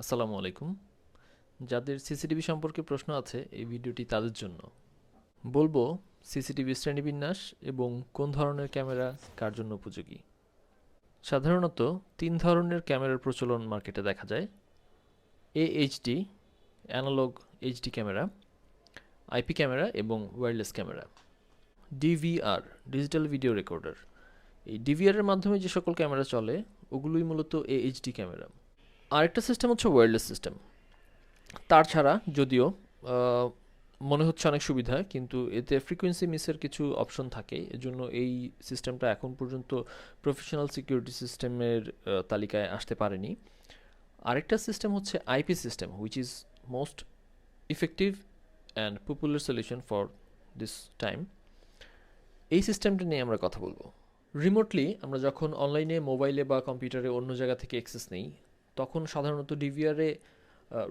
আসসালামু আলাইকুম। যাদের সিসিটিভি সম্পর্কে প্রশ্ন আছে এই ভিডিওটি তাদের জন্য। বলবো সিসিটিভি শ্রেণীবিন্যাস এবং কোন ধরনের ক্যামেরা কার জন্য উপযোগী। সাধারণত 3 ধরনের ক্যামেরার প্রচলন মার্কেটে দেখা যায়: AHD analog HD camera, IP camera এবং wireless camera. DVR digital video recorder, এই ডিভিআর এর মাধ্যমে যে সকল ক্যামেরা চলে ওগুলোই মূলত AHD ক্যামেরা। আরেকটা সিস্টেম হচ্ছে ওয়্যারলেস সিস্টেম। তার ছাড়া যদিও আহ, মনে হচ্ছে অনেক সুবিধা, কিন্তু এতে ফ্রিকোয়েন্সি মিসের কিছু অপশন থাকে, এজন্য এই সিস্টেমটা এখন পর্যন্ত প্রফেশনাল সিকিউরিটি সিস্টেমের তালিকায় আসতে পারেনি। আরেকটা সিস্টেম হচ্ছে IP system, which is most effective and popular solution for this time. এই সিস্টেমটা নিয়ে আমরা কথা বলবো। রিমোটলি আমরা যখন অনলাইনে মোবাইলে বা কম্পিউটারে অন্য জায়গা থেকে অ্যাক্সেস নেই, তখন সাধারণত ডিভিআরে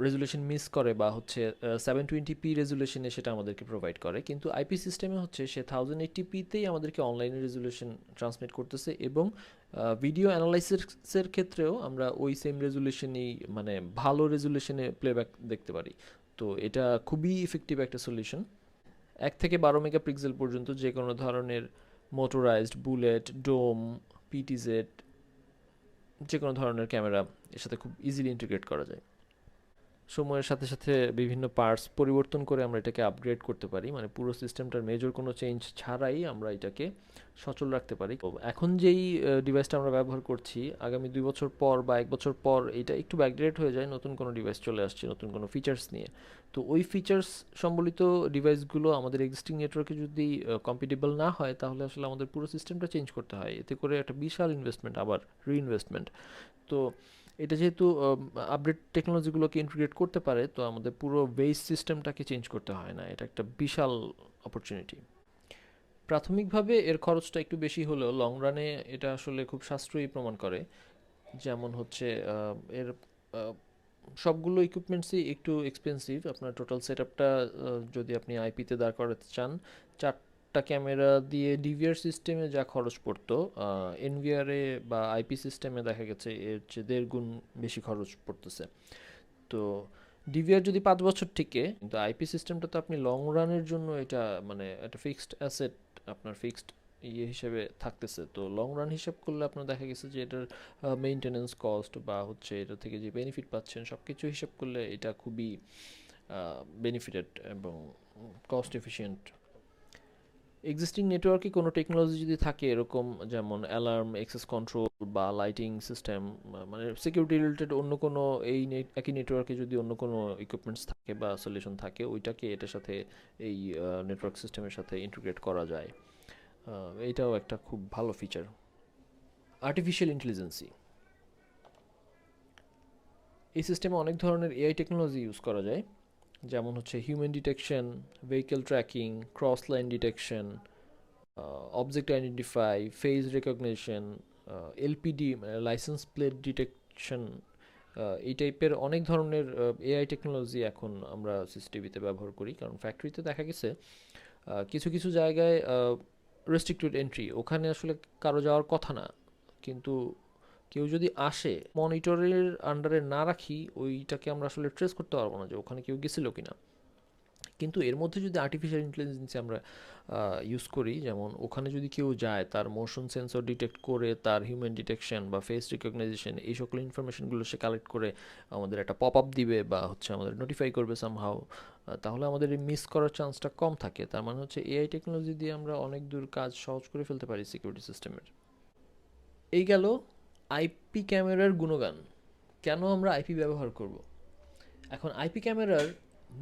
রেজুলেশন মিস করে বা হচ্ছে 720p রেজুলেশনে সেটা আমাদেরকে প্রোভাইড করে, কিন্তু আইপি সিস্টেমে হচ্ছে সে 1080pতেই আমাদেরকে অনলাইনে রেজুলেশন ট্রান্সমিট করতেছে এবং ভিডিও অ্যানালাইসিসের ক্ষেত্রেও আমরা ওই সেম রেজুলেশনেই, মানে ভালো রেজুলেশনে প্লেব্যাক দেখতে পারি। তো এটা খুবই ইফেক্টিভ একটা সলিউশন। 1 থেকে 12 মেগাপিক্সেল পর্যন্ত যে কোনো ধরনের মোটরাইজড, বুলেট, ডোম, পিটিজেড, যে কোনো ধরনের ক্যামেরা এর সাথে খুব ইজিলি ইন্টিগ্রেট করা যায়। সময়ের সাথে সাথে বিভিন্ন পার্টস পরিবর্তন করে আমরা এটাকে আপগ্রেড করতে পারি, মানে পুরো সিস্টেমটার মেজর কোনো চেঞ্জ ছাড়াই আমরা এটাকে সচল রাখতে পারি। তো এখন যেই ডিভাইসটা আমরা ব্যবহার করছি, আগামী 2 বছর পর বা 1 বছর পর এটা একটু ব্যাকডেট হয়ে যায়, নতুন কোনো ডিভাইস চলে আসছে নতুন কোনো ফিচার্স নিয়ে। তো ওই ফিচার্স সম্বলিত ডিভাইসগুলো আমাদের এক্সিস্টিং নেটওয়ার্কে যদি কম্পিটেবল না হয়, তাহলে আসলে আমাদের পুরো সিস্টেমটা চেঞ্জ করতে হয়, এতে করে একটা বিশাল ইনভেস্টমেন্ট, আবার রিইনভেস্টমেন্ট। তো এটা যেহেতু আপডেট টেকনোলজিগুলোকে ইন্টিগ্রেট করতে পারে, তো আমাদের পুরো বেস সিস্টেমটাকে চেঞ্জ করতে হয় না। এটা একটা বিশাল অপরচুনিটি। প্রাথমিকভাবে এর খরচটা একটু বেশি হলেও লং রানে এটা আসলে খুব সাশ্রয়ী প্রমাণ করে। যেমন হচ্ছে এর আহ, সবগুলো ইকুইপমেন্টসই একটু এক্সপেন্সিভ। আপনার টোটাল সেট আপটা যদি আপনি আইপিতে দাঁড় করাতে চান, 4টা ক্যামেরা দিয়ে ডিভিআর সিস্টেমে যা খরচ পড়তো, এনভিআরে বা আইপি সিস্টেমে দেখা গেছে এর চেয়ে 1.5 গুণ বেশি খরচ পড়তেছে। তো ডিভিআর যদি 5 বছর টিকে, কিন্তু আইপি সিস্টেমটা তো আপনি লং রানের জন্য এটা, মানে একটা ফিক্সড অ্যাসেট, আপনার ফিক্সড ইয়ে হিসেবে থাকতেছে। তো লং রান হিসাব করলে আপনার দেখা গেছে যে এটার মেইনটেনেন্স কস্ট বা হচ্ছে এটা থেকে যে বেনিফিট পাচ্ছেন সব কিছু হিসাব করলে এটা খুবই বেনিফিটেড এবং কস্ট এফিশিয়েন্ট। এক্সিস্টিং নেটওয়ার্কে কোনো টেকনোলজি যদি থাকে এরকম, যেমন অ্যালার্ম, অ্যাক্সেস কন্ট্রোল বা লাইটিং সিস্টেম, মানে সিকিউরিটি রিলেটেড অন্য কোনো একই নেটওয়ার্কে যদি অন্য কোনো ইকুইপমেন্টস থাকে বা সলিউশন থাকে, ওইটাকে এটার সাথে, এই নেটওয়ার্ক সিস্টেমের সাথে ইন্টিগ্রেট করা যায়। এইটাও একটা খুব ভালো ফিচার। আর্টিফিশিয়াল ইন্টেলিজেন্সি, এই সিস্টেমে অনেক ধরনের এআই টেকনোলজি ইউজ করা যায়, যেমন হচ্ছে human detection, vehicle tracking, cross line detection, object identify, face recognition, LPD licence plate detection, এই টাইপের অনেক ধরনের এআই টেকনোলজি এখন আমরা সিসিটিভিতে ব্যবহার করি। কারণ ফ্যাক্টরিতে দেখা গেছে কিছু কিছু জায়গায় রেস্ট্রিক্টেড এন্ট্রি, ওখানে আসলে কারো যাওয়ার কথা না, কিন্তু কেউ যদি আসে, মনিটরের আন্ডারে না রাখি ওইটাকে আমরা আসলে ট্রেস করতে পারবো না যে ওখানে কেউ গেছিল কিনা। কিন্তু এর মধ্যে যদি আর্টিফিশিয়াল ইন্টেলিজেন্স আমরা ইউজ করি, যেমন ওখানে যদি কেউ যায়, তার মোশন সেন্সর ডিটেক্ট করে তার হিউম্যান ডিটেকশন বা ফেস রিকগনাইজেশন, এই সকল ইনফরমেশনগুলো সে কালেক্ট করে আমাদের একটা পপ আপ দিবে বা হচ্ছে আমাদের নোটিফাই করবে সামহাও, তাহলে আমাদের এই মিস করার চান্সটা কম থাকে। তার মানে হচ্ছে এআই টেকনোলজি দিয়ে আমরা অনেক দূর কাজ সহজ করে ফেলতে পারি সিকিউরিটি সিস্টেমের। এই গেল আইপি ক্যামেরার গুণগান। কেন আমরা আইপি ব্যবহার করব? এখন আইপি ক্যামেরার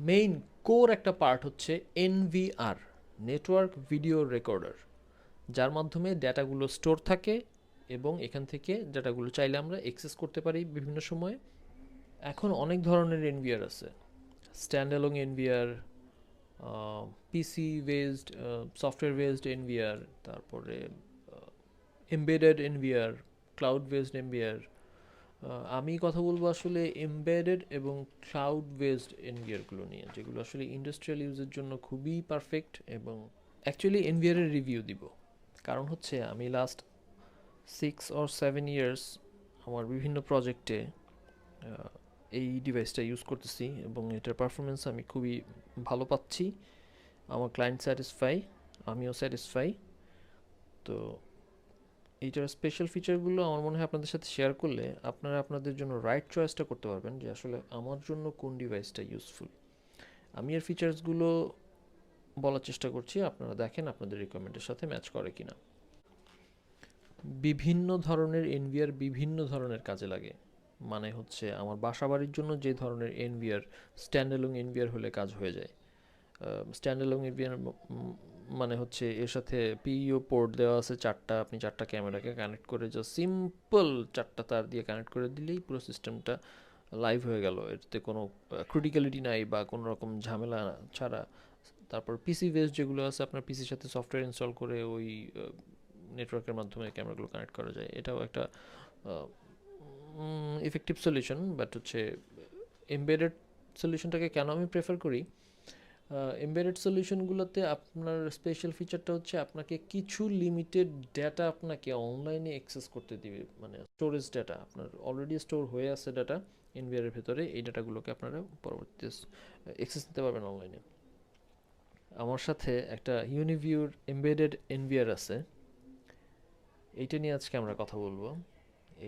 মেইন কোর একটা পার্ট হচ্ছে এনভিআর, নেটওয়ার্ক ভিডিও রেকর্ডার, যার মাধ্যমে ডেটাগুলো স্টোর থাকে এবং এখান থেকে ডেটাগুলো চাইলে আমরা অ্যাক্সেস করতে পারি বিভিন্ন সময়ে। এখন অনেক ধরনের এনভিআর আছে: স্ট্যান্ড অ্যালোং এনভিআর, পিসি বেসড, সফটওয়্যার বেসড এনভিআর, তারপরে embedded NVR, cloud based NVR. আমি কথা বলবো আসলে এমবেডেড এবং ক্লাউড বেসড এনভিআরগুলো নিয়ে, যেগুলো আসলে ইন্ডাস্ট্রিয়াল ইউজের জন্য খুবই পারফেক্ট। এবং অ্যাকচুয়ালি এনভিআর এর রিভিউ দিব, কারণ হচ্ছে আমি লাস্ট 6 or 7 ইয়ার্স আমার বিভিন্ন প্রজেক্টে এই ডিভাইসটা ইউজ করতেছি এবং এটার পারফরমেন্স আমি খুবই ভালো পাচ্ছি। আমার ক্লায়েন্ট স্যাটিসফাই, আমিও স্যাটিসফাই। তো এইটার স্পেশাল ফিচারগুলো আমার মনে হয় আপনাদের সাথে শেয়ার করলে আপনারা আপনাদের জন্য রাইট চয়েসটা করতে পারবেন যে আসলে আমার জন্য কোন ডিভাইসটা ইউজফুল। আমি এর ফিচার্সগুলো বলার চেষ্টা করছি, আপনারা দেখেন আপনাদের রিকোয়ারমেন্টের সাথে ম্যাচ করে কিনা। বিভিন্ন ধরনের এনভিআর বিভিন্ন ধরনের কাজে লাগে। মানে হচ্ছে আমার বাসাবাড়ির জন্য যে ধরনের এনভিআর, স্ট্যান্ডঅ্যালোন এনভিআর হলে কাজ হয়ে যায়। স্ট্যান্ডঅ্যালোন এনভিআর মানে হচ্ছে এর সাথে পিইও পোর্ট দেওয়া আছে চারটা, আপনি চারটা ক্যামেরাকে কানেক্ট করে জাস্ট সিম্পল চারটা তার দিয়ে কানেক্ট করে দিলেই পুরো সিস্টেমটা লাইভ হয়ে গেল। এতে কোনো ক্রিটিক্যালিটি নাই বা কোনো রকম ঝামেলা ছাড়া। তারপর পিসি বেস যেগুলো আছে, আপনার পিসির সাথে সফটওয়্যার ইনস্টল করে ওই নেটওয়ার্কের মাধ্যমে ক্যামেরাগুলো কানেক্ট করা যায়। এটাও একটা ইফেক্টিভ সলিউশন, বাট হচ্ছে এমবেডেড সলিউশনটাকে কেন আমি প্রেফার করি, এমবেডেড সলিউশনগুলোতে আপনার স্পেশাল ফিচারটা হচ্ছে আপনাকে কিছু লিমিটেড ডেটা আপনাকে অনলাইনে অ্যাক্সেস করতে দিবে। মানে স্টোরেজ ডেটা আপনার অলরেডি স্টোর হয়ে আছে ডাটা এনভিআরের ভেতরে, এই ডাটাগুলোকে আপনারা পরবর্তীতে অ্যাক্সেস নিতে পারবেন অনলাইনে। আমার সাথে একটা ইউনিভিউর এমবেডেড এনভিআর আছে, এইটা নিয়ে আজকে আমরা কথা বলবো।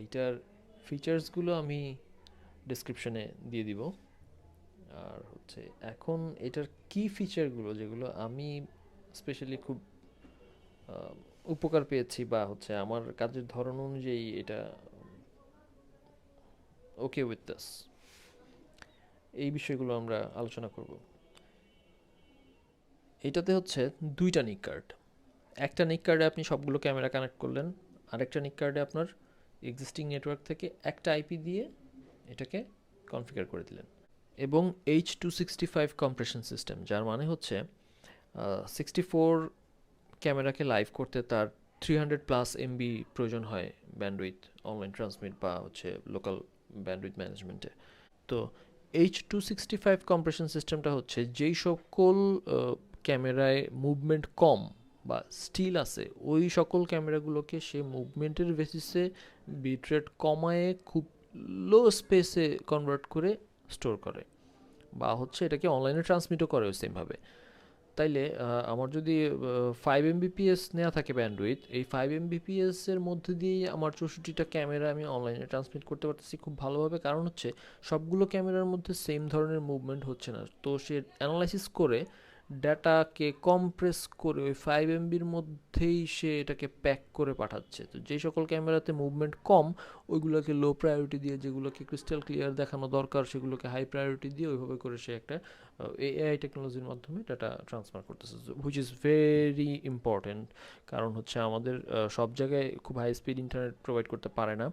এইটার ফিচার্সগুলো আমি ডেসক্রিপশনে দিয়ে দিব। আর হচ্ছে এখন এটার কি ফিচারগুলো যেগুলো আমি স্পেশালি খুব উপকার পেয়েছি বা হচ্ছে আমার কাজের ধরন অনুযায়ী এটা ওকে উইথ দিস, এই বিষয়গুলো আমরা আলোচনা করব। এটাতে হচ্ছে দুইটা নিক কার্ড। একটা নিক কার্ডে আপনি সবগুলো ক্যামেরা কানেক্ট করলেন, আরেকটা নিক কার্ডে আপনার এক্সিস্টিং নেটওয়ার্ক থেকে একটা আইপি দিয়ে এটাকে কনফিগার করে দিলেন। এবং H.265 কম্প্রেশন সিস্টেম, যার মানে হচ্ছে 64 ক্যামেরাকে লাইভ করতে তার 300+ MB প্রয়োজন হয় ব্যান্ডউইথ, অনলাইন ট্রান্সমিট বা হচ্ছে লোকাল ব্যান্ডউইথ ম্যানেজমেন্টে। তো H.265 কম্প্রেশন সিস্টেমটা হচ্ছে যেই সকল ক্যামেরায় মুভমেন্ট কম বা স্টিল আছে, ওই সকল ক্যামেরাগুলোকে সে মুভমেন্টের বেসিসে বিটরেট কমায়ে খুব লো স্পেসে কনভার্ট করে স্টোর করে, বা হচ্ছে এটাকে অনলাইনে ট্রান্সমিটও করে ওই সেমভাবে। তাইলে আমার যদি 5 Mbps নেওয়া থাকে ব্যান্ডউইথ, এই 5 Mbps এর মধ্যে দিয়েই আমার 64টা ক্যামেরা আমি অনলাইনে ট্রান্সমিট করতে পারতেছি খুব ভালোভাবে। কারণ হচ্ছে সবগুলো ক্যামেরার মধ্যে সেম ধরনের মুভমেন্ট হচ্ছে না, তো সে অ্যানালাইসিস করে ডাটাকে কম্প্রেস করে ওই 5 MBর মধ্যেই সে এটাকে প্যাক করে পাঠাচ্ছে। তো যেই সকল ক্যামেরাতে মুভমেন্ট কম ওইগুলোকে লো প্রায়োরিটি দিয়ে, যেগুলোকে ক্রিস্টাল ক্লিয়ার দেখানো দরকার সেগুলোকে হাই প্রায়োরিটি দিয়ে ওইভাবে করে সে একটা এআই টেকনোলজির মাধ্যমে ডাটা ট্রান্সফার করতেছে, হুইচ ইজ ভেরি ইম্পর্টেন্ট। কারণ হচ্ছে আমাদের সব জায়গায় খুব হাই স্পিড ইন্টারনেট প্রোভাইড করতে পারে না।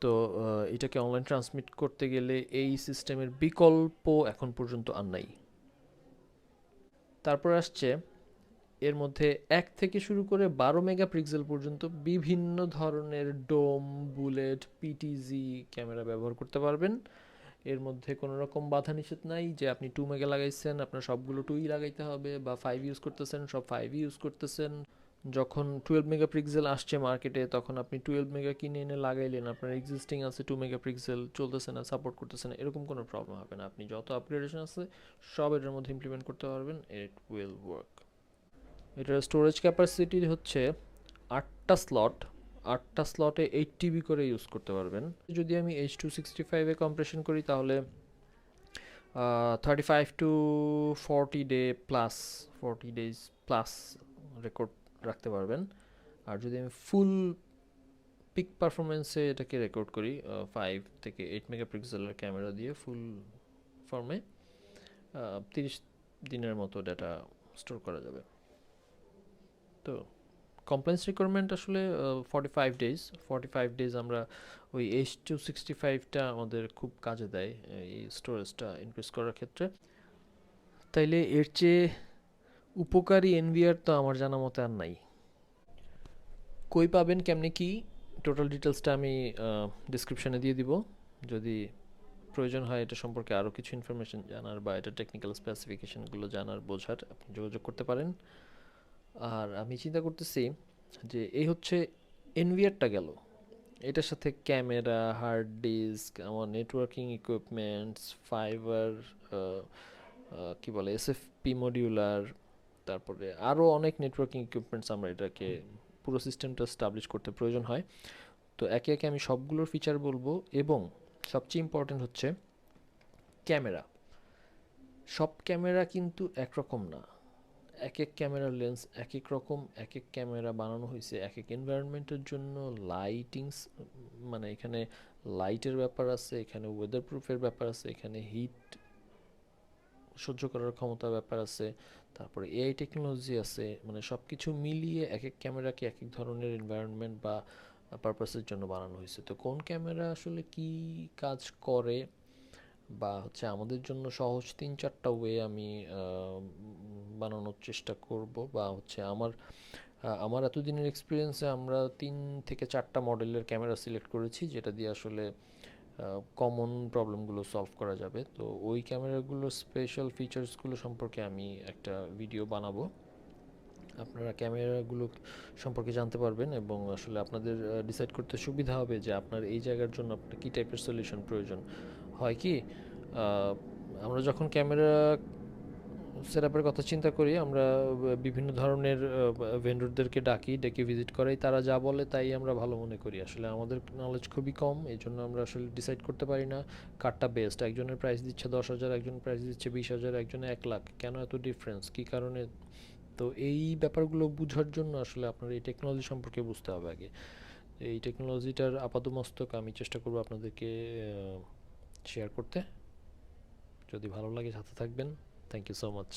তো এটাকে অনলাইন ট্রান্সমিট করতে গেলে এই সিস্টেমের বিকল্প এখন পর্যন্ত আর নাই। তারপর আসছে এর মধ্যে 1 থেকে শুরু করে 12 মেগাপিক্সেল পর্যন্ত বিভিন্ন ধরনের ডোম, বুলেট, পিটিজি ক্যামেরা ব্যবহার করতে পারবেন। এর মধ্যে কোনো রকম বাধা নিষেধ নাই যে আপনি 2 মেগা লাগাইছেন আপনার সবগুলো 2ই লাগাইতে হবে, বা 5 ইউজ করতেছেন সব 5ই ইউজ করতেছেন। যখন 12 মেগাপিক্সেল আসছে মার্কেটে তখন আপনি 12 মেগা কিনে এনে লাগাইলেন, আপনার এক্সিস্টিং আছে 2 মেগাপিক্সেল, চলতেছে না, সাপোর্ট করতেছে না, এরকম কোনো প্রবলেম হবে না। আপনি যত আপগ্রেডেশন আছে সব এটার মধ্যে ইমপ্লিমেন্ট করতে পারবেন, ইট উইল ওয়ার্ক। এটার স্টোরেজ ক্যাপাসিটি হচ্ছে 8টা স্লট, 8টা স্লটে 8 TB করে ইউজ করতে পারবেন। যদি আমি H.265-এ কম্প্রেশন করি তাহলে 35 to 40 day plus, 40 days plus record রাখতে পারবেন। আর যদি আমি ফুল পিক পারফরমেন্সে এটাকে রেকর্ড করি 5 থেকে 8 মেগাপিক্সেলের ক্যামেরা দিয়ে ফুল ফর্মে, 30 দিনের মতো ডাটা স্টোর করা যাবে। তো কমপ্লেন্স রিকোয়ারমেন্ট আসলে 45 days। 45 days আমরা ওই H.265টা আমাদের খুব কাজে দেয় এই স্টোরেজটা ইনক্রিজ করার ক্ষেত্রে। তাইলে এর চেয়ে উপকারী এনভিআর তো আমার জানা মতে আর নাই। কই পাবেন, কেমনে কি, টোটাল ডিটেলসটা আমি ডিসক্রিপশনে দিয়ে দিব। যদি প্রয়োজন হয় এটা সম্পর্কে আরও কিছু ইনফরমেশন জানার বা এটা টেকনিক্যাল স্পেসিফিকেশনগুলো জানার বোঝার, আপনি যোগাযোগ করতে পারেন। আর আমি চিন্তা করতেছি যে এই হচ্ছে এনভিআরটা গেল, এটার সাথে ক্যামেরা, হার্ড ডিস্ক, আমার নেটওয়ার্কিং ইকুইপমেন্টস, ফাইবার, কি বলে, এসএফপি মডিউলার, তারপরে আরও অনেক নেটওয়ার্কিং ইকুইপমেন্টস আমরা এটাকে পুরো সিস্টেমটা স্টাবলিশ করতে প্রয়োজন হয়। তো একে একে আমি সবগুলোর ফিচার বলবো, এবং সবচেয়ে ইম্পর্টেন্ট হচ্ছে ক্যামেরা। সব ক্যামেরা কিন্তু একরকম না, এক এক ক্যামেরার লেন্স এক এক রকম, এক এক ক্যামেরা বানানো হয়েছে এক এক এনভায়রনমেন্টের জন্য। লাইটিংস, মানে এখানে লাইটের ব্যাপার আছে, এখানে ওয়েদার প্রুফের ব্যাপার আছে, এখানে হিট সহ্য করার ক্ষমতার ব্যাপার আছে, তারপরে এআই টেকনোলজি আছে। মানে সব কিছু মিলিয়ে এক এক ক্যামেরাকে এক এক ধরনের এনভায়রনমেন্ট বা পারপাসের জন্য বানানো হয়েছে। তো কোন ক্যামেরা আসলে কি কাজ করে, বা হচ্ছে আমাদের জন্য সহজ 3-4টা ওয়ে আমি বানানোর চেষ্টা করব, বা হচ্ছে আমার এতদিনের এক্সপিরিয়েন্সে আমরা 3 থেকে 4টা মডেলের ক্যামেরা সিলেক্ট করেছি, যেটা দিয়ে আসলে কমন প্রবলেমগুলো সলভ করা যাবে। তো ওই ক্যামেরাগুলোর স্পেশাল ফিচার্সগুলো সম্পর্কে আমি একটা ভিডিও বানাবো, আপনারা ক্যামেরাগুলো সম্পর্কে জানতে পারবেন, এবং আসলে আপনাদের ডিসাইড করতে সুবিধা হবে যে আপনার এই জায়গার জন্য আপনার কী টাইপের সলিউশন প্রয়োজন হয়। কি আমরা যখন ক্যামেরা সেটআপের কথা চিন্তা করি, আমরা বিভিন্ন ধরনের ভেন্ডরদেরকে ডেকে ভিজিট করাই, তারা যা বলে তাই আমরা ভালো মনে করি। আসলে আমাদের নলেজ খুবই কম, এই জন্য আমরা আসলে ডিসাইড করতে পারি না কারটা বেস্ট। একজনের প্রাইস দিচ্ছে 10,000, একজনের প্রাইস দিচ্ছে 20,000, একজনে 1 লাখ, কেন এত ডিফারেন্স, কী কারণে? তো এই ব্যাপারগুলো বোঝার জন্য আসলে আপনার এই টেকনোলজি সম্পর্কে বুঝতে হবে আগে। এই টেকনোলজিটার আপাতমস্তক আমি চেষ্টা করব আপনাদেরকে শেয়ার করতে। যদি ভালো লাগে সাথে থাকবেন। Thank you so much.